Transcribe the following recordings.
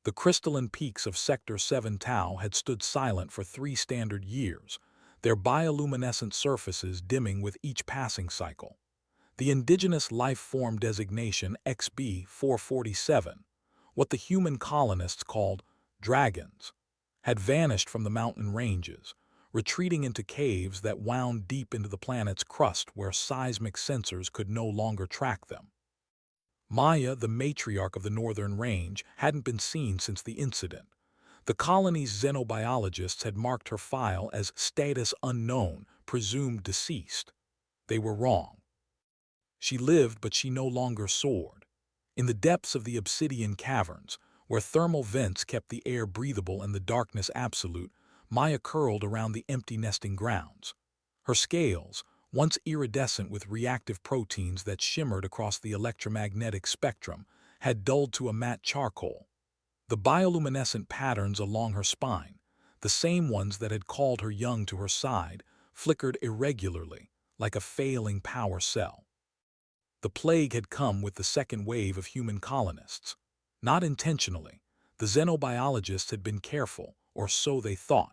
The crystalline peaks of Sector 7 Tau had stood silent for 3 standard years, their bioluminescent surfaces dimming with each passing cycle. The indigenous life form designation XB-447, what the human colonists called dragons, had vanished from the mountain ranges, retreating into caves that wound deep into the planet's crust where seismic sensors could no longer track them. Maya, the matriarch of the northern range, hadn't been seen since the incident. The colony's xenobiologists had marked her file as status unknown, presumed deceased. They were wrong. She lived, but she no longer soared. In the depths of the obsidian caverns, where thermal vents kept the air breathable and the darkness absolute, Maya curled around the empty nesting grounds. Her scales, once iridescent with reactive proteins that shimmered across the electromagnetic spectrum, had dulled to a matte charcoal. The bioluminescent patterns along her spine, the same ones that had called her young to her side, flickered irregularly, like a failing power cell. The plague had come with the second wave of human colonists. Not intentionally. The xenobiologists had been careful, or so they thought.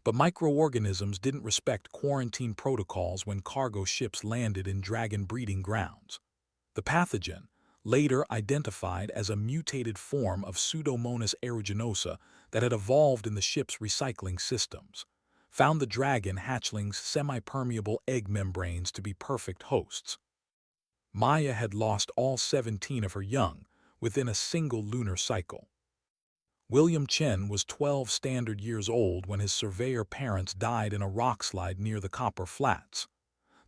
But microorganisms didn't respect quarantine protocols when cargo ships landed in dragon breeding grounds. The pathogen, later identified as a mutated form of Pseudomonas aeruginosa that had evolved in the ship's recycling systems, found the dragon hatchlings' semi-permeable egg membranes to be perfect hosts. Maya had lost all 17 of her young within a single lunar cycle. William Chen was 12 standard years old when his surveyor parents died in a rockslide near the Copper Flats.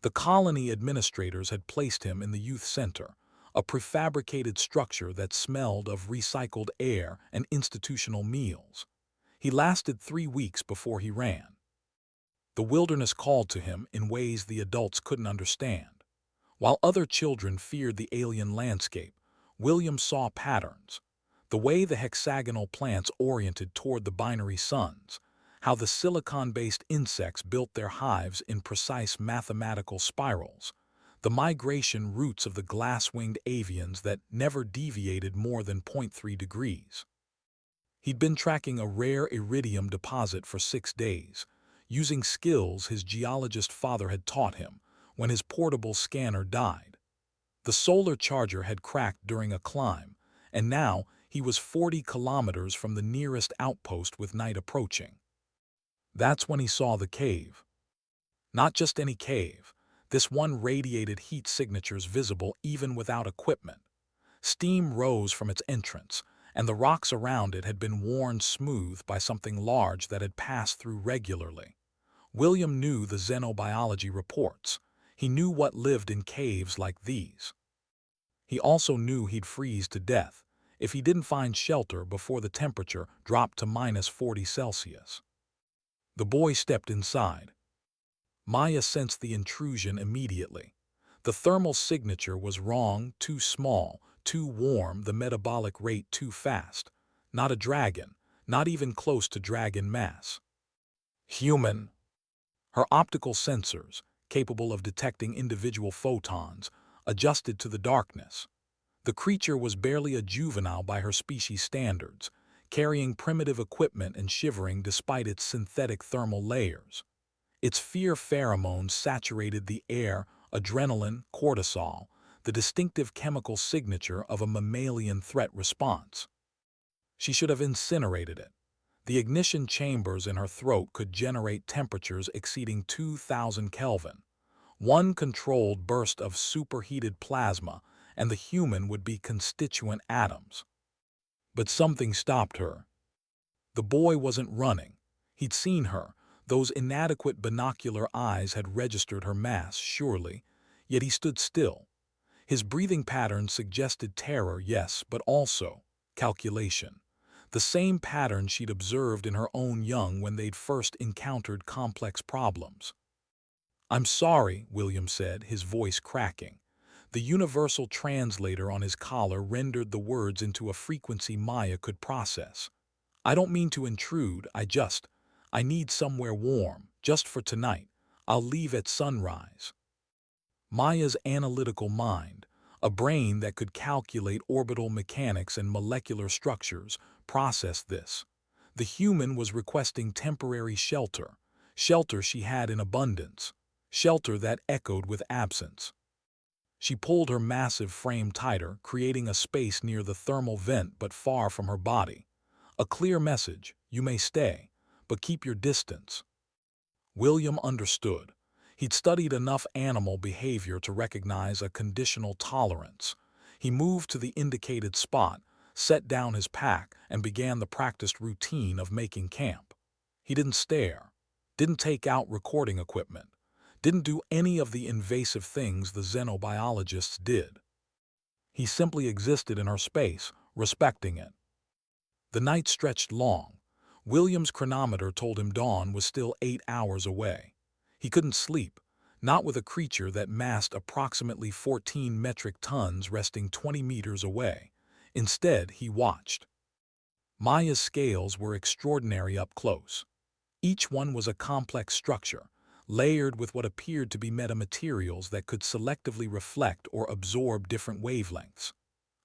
The colony administrators had placed him in the youth center, a prefabricated structure that smelled of recycled air and institutional meals. He lasted 3 weeks before he ran. The wilderness called to him in ways the adults couldn't understand. While other children feared the alien landscape, William saw patterns. The way the hexagonal plants oriented toward the binary suns, how the silicon-based insects built their hives in precise mathematical spirals, the migration routes of the glass-winged avians that never deviated more than 0.3 degrees. He'd been tracking a rare iridium deposit for 6 days, using skills his geologist father had taught him when his portable scanner died. The solar charger had cracked during a climb, and now he was 40 kilometers from the nearest outpost with night approaching. That's when he saw the cave. Not just any cave. This one radiated heat signatures visible even without equipment. Steam rose from its entrance, and the rocks around it had been worn smooth by something large that had passed through regularly. William knew the xenobiology reports. He knew what lived in caves like these. He also knew he'd freeze to death if he didn't find shelter before the temperature dropped to -40°C. The boy stepped inside. Maya sensed the intrusion immediately. The thermal signature was wrong, too small, too warm, the metabolic rate too fast. Not a dragon, not even close to dragon mass. Human. Her optical sensors, capable of detecting individual photons, adjusted to the darkness. The creature was barely a juvenile by her species standards, carrying primitive equipment and shivering despite its synthetic thermal layers. Its fear pheromones saturated the air, adrenaline, cortisol, the distinctive chemical signature of a mammalian threat response. She should have incinerated it. The ignition chambers in her throat could generate temperatures exceeding 2000 Kelvin. One controlled burst of superheated plasma, and the human would be constituent atoms. But something stopped her. The boy wasn't running. He'd seen her. Those inadequate binocular eyes had registered her mass, surely, yet he stood still. His breathing pattern suggested terror, yes, but also calculation. The same pattern she'd observed in her own young when they'd first encountered complex problems. "I'm sorry," William said, his voice cracking. The universal translator on his collar rendered the words into a frequency Maya could process. "I don't mean to intrude, I need somewhere warm, just for tonight. I'll leave at sunrise." Maya's analytical mind, a brain that could calculate orbital mechanics and molecular structures, process this. The human was requesting temporary shelter, shelter she had in abundance, shelter that echoed with absence. She pulled her massive frame tighter, creating a space near the thermal vent but far from her body. A clear message: you may stay, but keep your distance. William understood. He'd studied enough animal behavior to recognize a conditional tolerance. He moved to the indicated spot, set down his pack, and began the practiced routine of making camp. He didn't stare, didn't take out recording equipment, didn't do any of the invasive things the xenobiologists did. He simply existed in her space, respecting it. The night stretched long. William's chronometer told him dawn was still 8 hours away. He couldn't sleep, not with a creature that massed approximately 14 metric tons resting 20 meters away. Instead, he watched. Maya's scales were extraordinary up close. Each one was a complex structure, layered with what appeared to be metamaterials that could selectively reflect or absorb different wavelengths.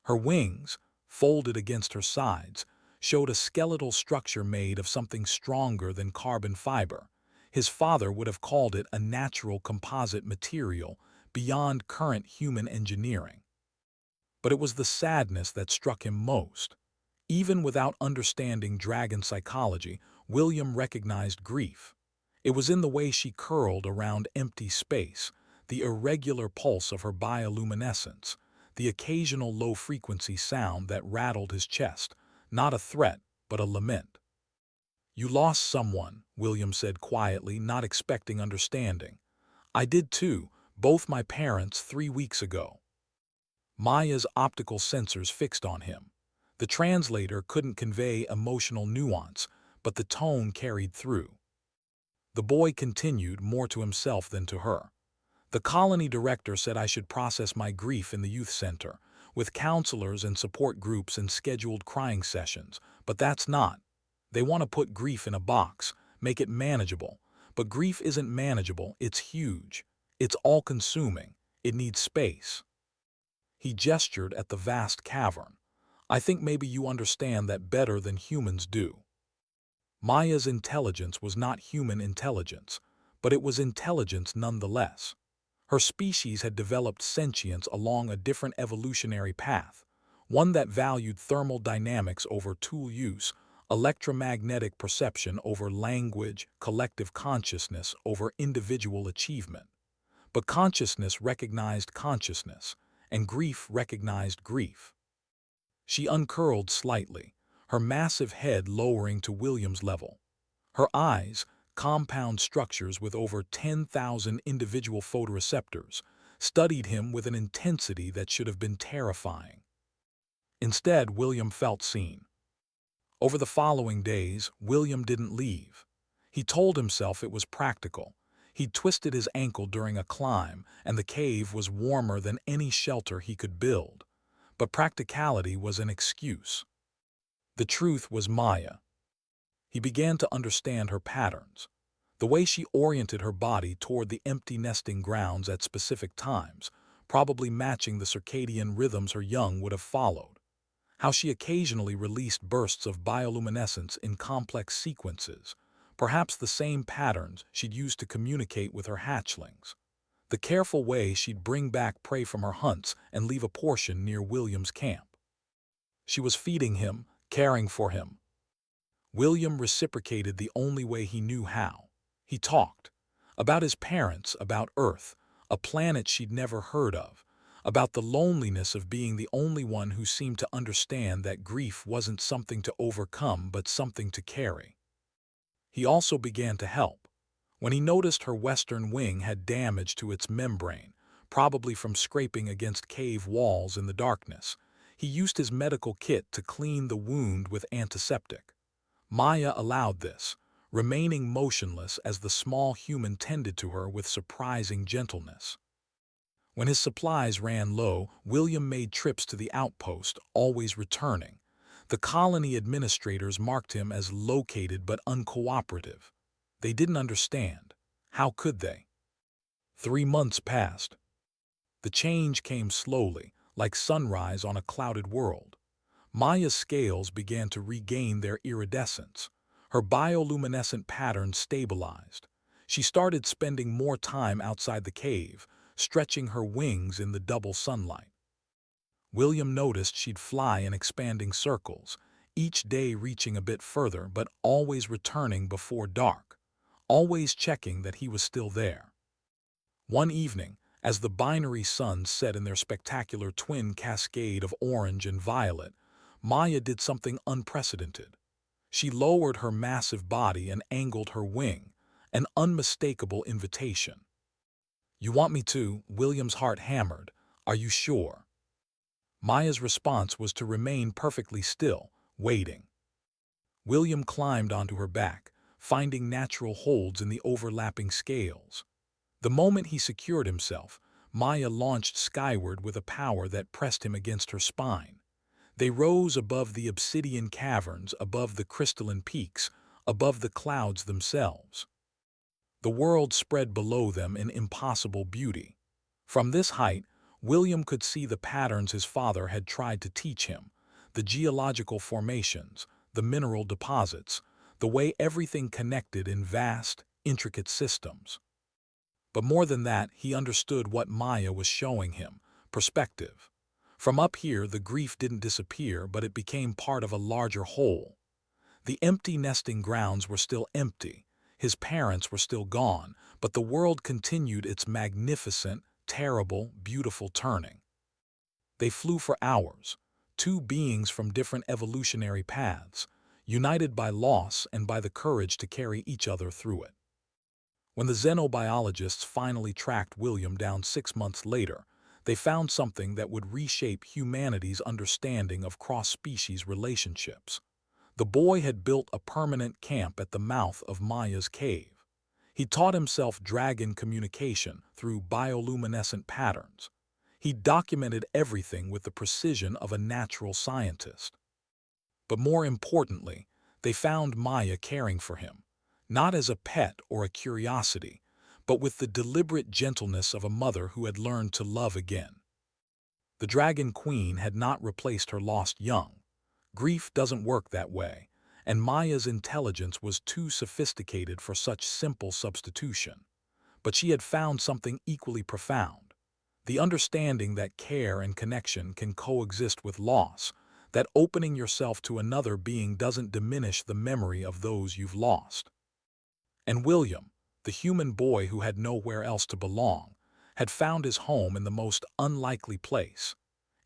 Her wings, folded against her sides, showed a skeletal structure made of something stronger than carbon fiber. His father would have called it a natural composite material beyond current human engineering. But it was the sadness that struck him most. Even without understanding dragon psychology, William recognized grief. It was in the way she curled around empty space, the irregular pulse of her bioluminescence, the occasional low-frequency sound that rattled his chest, not a threat, but a lament. "You lost someone," William said quietly, not expecting understanding. "I did too, both my parents 3 weeks ago." Maya's optical sensors fixed on him. The translator couldn't convey emotional nuance, but the tone carried through. The boy continued, more to himself than to her. "The colony director said I should process my grief in the youth center, with counselors and support groups and scheduled crying sessions, but that's not. They want to put grief in a box, make it manageable. But grief isn't manageable, it's huge. It's all-consuming. It needs space." He gestured at the vast cavern. "I think maybe you understand that better than humans do." Maya's intelligence was not human intelligence, but it was intelligence nonetheless. Her species had developed sentience along a different evolutionary path, one that valued thermal dynamics over tool use, electromagnetic perception over language, collective consciousness over individual achievement. But consciousness recognized consciousness, and grief recognized grief. She uncurled slightly, her massive head lowering to William's level. Her eyes, compound structures with over 10,000 individual photoreceptors, studied him with an intensity that should have been terrifying. Instead, William felt seen. Over the following days, William didn't leave. He told himself it was practical. He'd twisted his ankle during a climb, and the cave was warmer than any shelter he could build. But practicality was an excuse. The truth was Maya. He began to understand her patterns. The way she oriented her body toward the empty nesting grounds at specific times, probably matching the circadian rhythms her young would have followed. How she occasionally released bursts of bioluminescence in complex sequences, perhaps the same patterns she'd used to communicate with her hatchlings. The careful way she'd bring back prey from her hunts and leave a portion near William's camp. She was feeding him, caring for him. William reciprocated the only way he knew how. He talked. About his parents, about Earth, a planet she'd never heard of, about the loneliness of being the only one who seemed to understand that grief wasn't something to overcome but something to carry. He also began to help. When he noticed her western wing had damage to its membrane, probably from scraping against cave walls in the darkness, he used his medical kit to clean the wound with antiseptic. Maya allowed this, remaining motionless as the small human tended to her with surprising gentleness. When his supplies ran low, William made trips to the outpost, always returning. The colony administrators marked him as located but uncooperative. They didn't understand. How could they? 3 months passed. The change came slowly, like sunrise on a clouded world. Maya's scales began to regain their iridescence. Her bioluminescent pattern stabilized. She started spending more time outside the cave, stretching her wings in the double sunlight. William noticed she'd fly in expanding circles, each day reaching a bit further but always returning before dark, always checking that he was still there. One evening, as the binary suns set in their spectacular twin cascade of orange and violet, Maya did something unprecedented. She lowered her massive body and angled her wing, an unmistakable invitation. "You want me to?" William's heart hammered. "Are you sure?" Maya's response was to remain perfectly still, waiting. William climbed onto her back, finding natural holds in the overlapping scales. The moment he secured himself, Maya launched skyward with a power that pressed him against her spine. They rose above the obsidian caverns, above the crystalline peaks, above the clouds themselves. The world spread below them in impossible beauty. From this height, William could see the patterns his father had tried to teach him, the geological formations, the mineral deposits, the way everything connected in vast, intricate systems. But more than that, he understood what Maya was showing him: perspective. From up here, the grief didn't disappear, but it became part of a larger whole. The empty nesting grounds were still empty, his parents were still gone, but the world continued its magnificent, terrible, beautiful turning. They flew for hours, two beings from different evolutionary paths, united by loss and by the courage to carry each other through it. When the xenobiologists finally tracked William down 6 months later, they found something that would reshape humanity's understanding of cross-species relationships. The boy had built a permanent camp at the mouth of Maya's cave. He taught himself dragon communication through bioluminescent patterns. He documented everything with the precision of a natural scientist. But more importantly, they found Maya caring for him, not as a pet or a curiosity, but with the deliberate gentleness of a mother who had learned to love again. The Dragon Queen had not replaced her lost young. Grief doesn't work that way, and Maya's intelligence was too sophisticated for such simple substitution. But she had found something equally profound: the understanding that care and connection can coexist with loss, that opening yourself to another being doesn't diminish the memory of those you've lost. And William, the human boy who had nowhere else to belong, had found his home in the most unlikely place,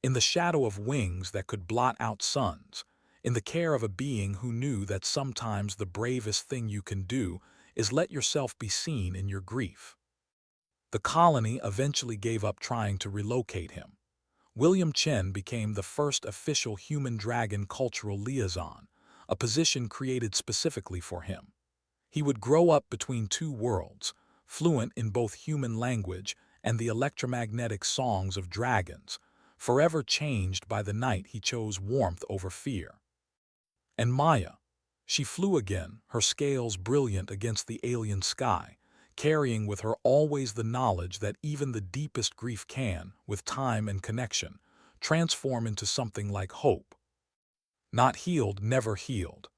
in the shadow of wings that could blot out suns, in the care of a being who knew that sometimes the bravest thing you can do is let yourself be seen in your grief. The colony eventually gave up trying to relocate him. William Chen became the first official human-dragon cultural liaison, a position created specifically for him. He would grow up between two worlds, fluent in both human language and the electromagnetic songs of dragons, forever changed by the night he chose warmth over fear. And Maya, she flew again, her scales brilliant against the alien sky, carrying with her always the knowledge that even the deepest grief can, with time and connection, transform into something like hope. Not healed, never healed,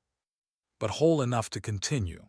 but whole enough to continue.